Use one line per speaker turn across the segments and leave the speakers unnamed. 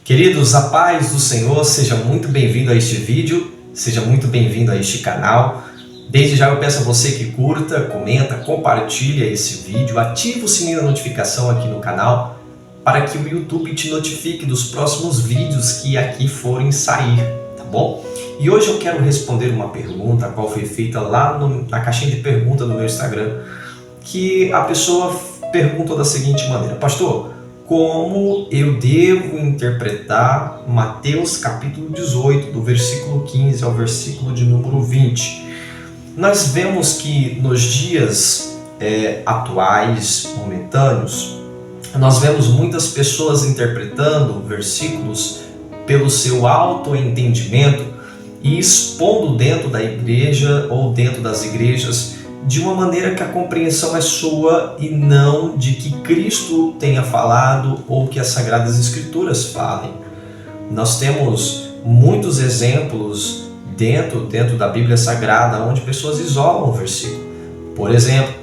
Queridos, a paz do Senhor, seja muito bem-vindo a este vídeo, seja muito bem-vindo a este canal. Desde já eu peço a você que curta, comenta, compartilha esse vídeo, ative o sininho da notificação aqui no canal para que o YouTube te notifique dos próximos vídeos que aqui forem sair, tá bom? E hoje eu quero responder uma pergunta, a qual foi feita lá na caixinha de pergunta do meu Instagram, que a pessoa perguntou da seguinte maneira: Pastor, como eu devo interpretar Mateus capítulo 18, do versículo 15 ao versículo de número 20? Nós vemos que nos dias atuais, momentâneos, nós vemos muitas pessoas interpretando versículos pelo seu autoentendimento e expondo dentro da igreja ou dentro das igrejas de uma maneira que a compreensão é sua e não de que Cristo tenha falado ou que as Sagradas Escrituras falem. Nós temos muitos exemplos dentro da Bíblia Sagrada onde pessoas isolam o versículo. Por exemplo,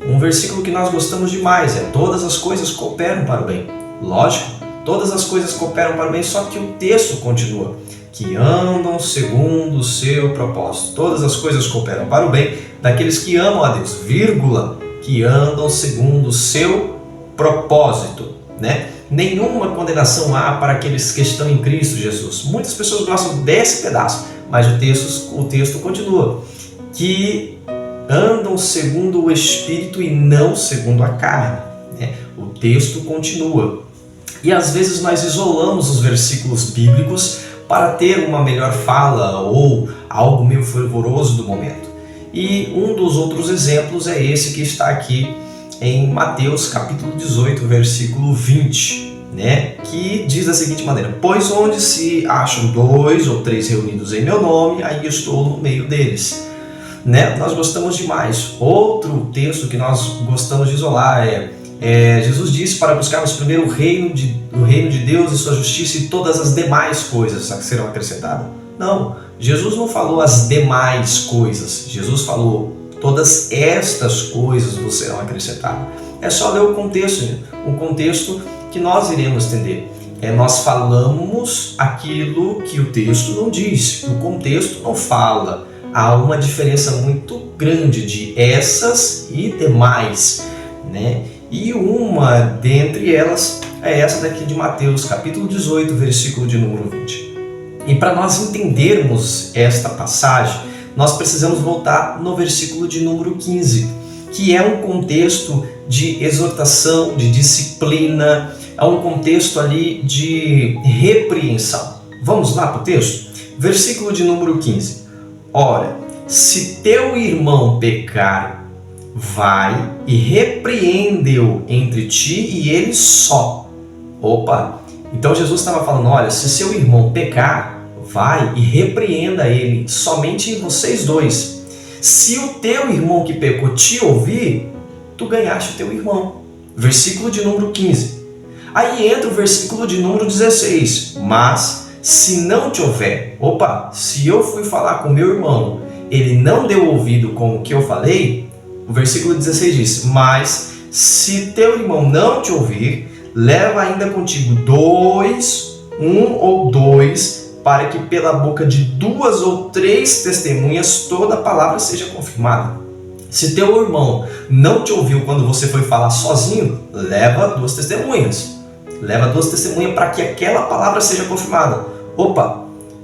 um versículo que nós gostamos demais é: todas as coisas cooperam para o bem. Lógico, todas as coisas cooperam para o bem, só que o texto continua: que andam segundo o seu propósito. Todas as coisas cooperam para o bem daqueles que amam a Deus, vírgula, que andam segundo o seu propósito, né? Nenhuma condenação há para aqueles que estão em Cristo Jesus. Muitas pessoas gostam desse pedaço, mas o texto continua: que andam segundo o Espírito e não segundo a carne, né? O texto continua. E às vezes nós isolamos os versículos bíblicos para ter uma melhor fala ou algo meio fervoroso do momento. E um dos outros exemplos é esse que está aqui em Mateus capítulo 18, versículo 20, né? Que diz da seguinte maneira: pois onde se acham 2 ou 3 reunidos em meu nome, aí estou no meio deles. Né? Nós gostamos demais. Outro texto que nós gostamos de isolar Jesus disse para buscarmos primeiro o reino de Deus e sua justiça, e todas as demais coisas serão acrescentadas. Não, Jesus não falou as demais coisas, Jesus falou: todas estas coisas vos serão acrescentadas. É só ler o contexto que nós iremos entender. Nós falamos aquilo que o texto não diz, o contexto não fala. Há uma diferença muito grande de essas e demais, né? E uma dentre elas é essa daqui de Mateus, capítulo 18, versículo de número 20. E para nós entendermos esta passagem, nós precisamos voltar no versículo de número 15, que é um contexto de exortação, de disciplina, é um contexto ali de repreensão. Vamos lá para o texto? Versículo de número 15. Ora, se teu irmão pecar, vai e repreende-o entre ti e ele só. Opa! Então Jesus estava falando: olha, se seu irmão pecar, vai e repreenda ele, somente vocês dois. Se o teu irmão que pecou te ouvir, tu ganhaste o teu irmão. Versículo de número 15. Aí entra o versículo de número 16. Mas se não te houver, se eu fui falar com meu irmão, ele não deu ouvido com o que eu falei, o versículo 16 diz: mas se teu irmão não te ouvir, leva ainda contigo 1 ou 2, para que pela boca de 2 ou 3 testemunhas toda a palavra seja confirmada. Se teu irmão não te ouviu quando você foi falar sozinho, leva 2 testemunhas. Leva 2 testemunhas para que aquela palavra seja confirmada.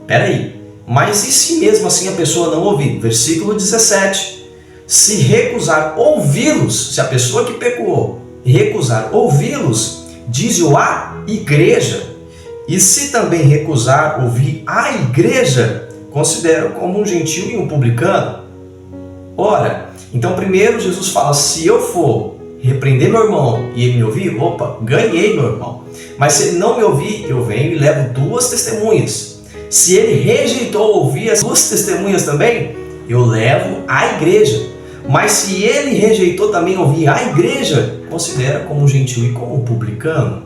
Peraí, mas e se mesmo assim a pessoa não ouvir? Versículo 17. Se recusar ouvi-los, se a pessoa que pecou recusar ouvi-los, diz-o à igreja. E se também recusar ouvir a igreja, considera como um gentil e um publicano. Ora, então primeiro Jesus fala: se eu for repreender meu irmão e ele me ouvir, ganhei meu irmão. Mas se ele não me ouvir, eu venho e levo 2 testemunhas. Se ele rejeitou ouvir as 2 testemunhas também, eu levo à igreja. Mas se ele rejeitou também ouvir a igreja, considera como um gentil e como um publicano.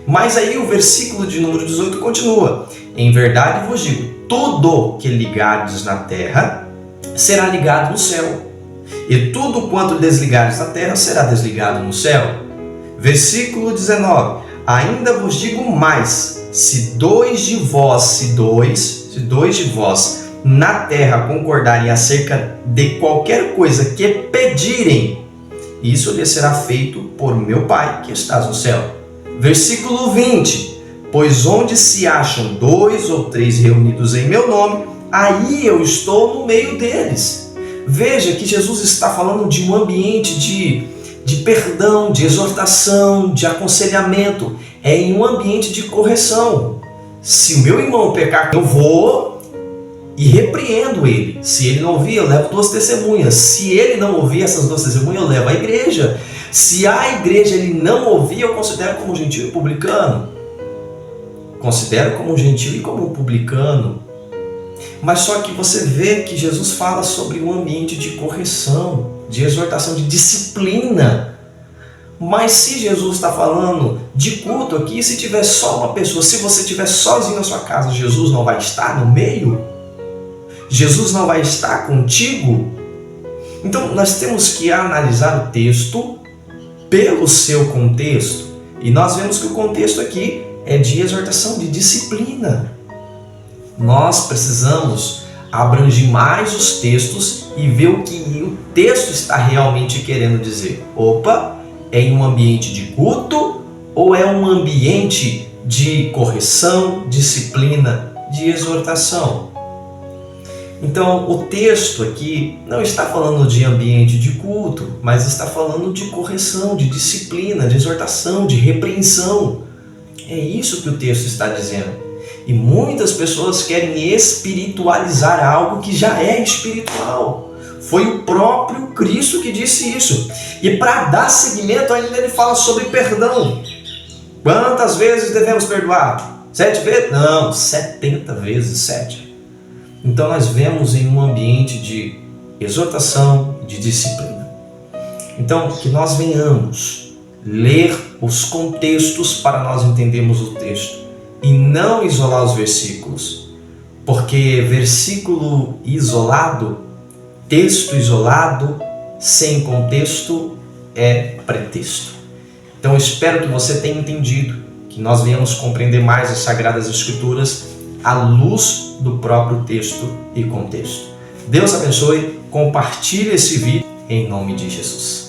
Mas aí o versículo de número 18 continua: em verdade vos digo, tudo que ligardes na terra será ligado no céu, e tudo quanto desligares na terra será desligado no céu. Versículo 19: ainda vos digo mais, se dois de vós na terra concordarem acerca de qualquer coisa que pedirem, isso lhe será feito por meu Pai que estás no céu. Versículo 20. Pois onde se acham 2 ou 3 reunidos em meu nome, aí eu estou no meio deles. Veja que Jesus está falando de um ambiente de perdão, de exortação, de aconselhamento. É em um ambiente de correção. Se o meu irmão pecar, eu vou e repreendo ele. Se ele não ouvir, eu levo 2 testemunhas. Se ele não ouvir essas 2 testemunhas, eu levo a igreja. Se a igreja ele não ouvir, eu considero como gentil e publicano. Considero como gentil e como publicano. Mas só que você vê que Jesus fala sobre um ambiente de correção, de exortação, de disciplina. Mas se Jesus está falando de culto aqui, se tiver só uma pessoa, se você estiver sozinho na sua casa, Jesus não vai estar no meio? Jesus não vai estar contigo? Então nós temos que analisar o texto pelo seu contexto. E nós vemos que o contexto aqui é de exortação, de disciplina. Nós precisamos abranger mais os textos e ver o que o texto está realmente querendo dizer. Opa, é em um ambiente de culto ou é um ambiente de correção, disciplina, de exortação? Então, o texto aqui não está falando de ambiente de culto, mas está falando de correção, de disciplina, de exortação, de repreensão. É isso que o texto está dizendo. E muitas pessoas querem espiritualizar algo que já é espiritual. Foi o próprio Cristo que disse isso. E para dar seguimento ainda ele fala sobre perdão. Quantas vezes devemos perdoar? 7 vezes? Não, 70 vezes 7. Então nós vemos em um ambiente de exortação, de disciplina. Então que nós venhamos ler os contextos para nós entendermos o texto e não isolar os versículos, porque versículo isolado, texto isolado, sem contexto é pretexto. Então eu espero que você tenha entendido, que nós venhamos compreender mais as Sagradas Escrituras à luz do próprio texto e contexto. Deus abençoe, compartilhe esse vídeo em nome de Jesus.